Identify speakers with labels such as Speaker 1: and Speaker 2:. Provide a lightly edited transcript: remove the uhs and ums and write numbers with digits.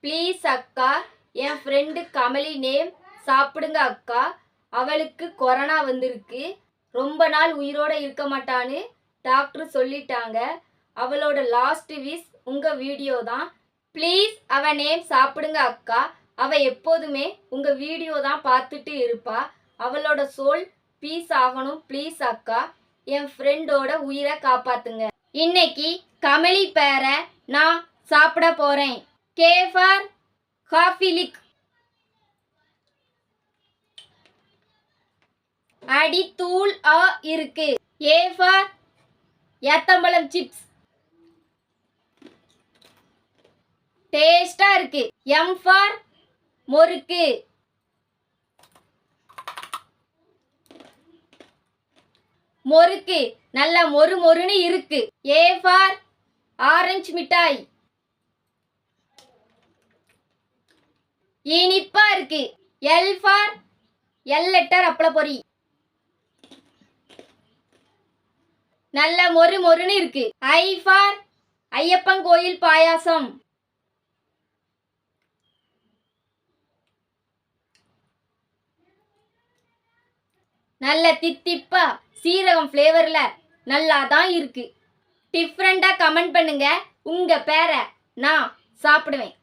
Speaker 1: Please அக்கா, என் friend Kamali name சாப்பிடுங்க அக்கா. அவளுக்கு கொரோனா வந்திருக்கு. ரொம்ப நாள் உயிரோட இருக்க மாட்டான்னு டாக்டர் சொல்லிட்டாங்க. அவளோட லாஸ்ட் விஷ் உங்க வீடியோ தான். ப்ளீஸ் அவ நேம் சாப்பிடுங்க அக்கா. அவ எப்போதுமே உங்க வீடியோ தான் பார்த்துட்டு இருப்பா. அவளோட சோல் பீஸ் ஆகணும் ப்ளீஸ் அக்கா. என் ஃப்ரெண்டோட உயிரை காப்பாத்துங்க. இன்னைக்கு கமலி பேரை நான் சாப்பிட போறேன். கே ஃபார் காஃபிலிக். அடி தூள் ஆ இருக்கு. ஏ ஃபார் ஏத்தம்பழம் சிப்ஸ். டேஸ்டா இருக்கு. எம் ஃபார் முறுக்கு. முறுக்கு நல்ல மொறு மொறுன்னு இருக்கு. ஏ ஃபார் ஆரஞ்சு மிட்டாய். இனிப்பா இருக்கு. எல் ஃபார் எல் லெட்டர் அப்பள பொரி. நல்ல மொறு மொறுன்னு இருக்கு. ஐ ஃபார் ஐயப்பன் கோயில் பாயாசம். நல்ல தித்திப்பா சீரகம் ஃப்ளேவர்ல நல்லா தான் இருக்கு. டிஃப்ரெண்டா கமெண்ட் பண்ணுங்க. உங்க பேரை நான் சாப்பிடுவேன்.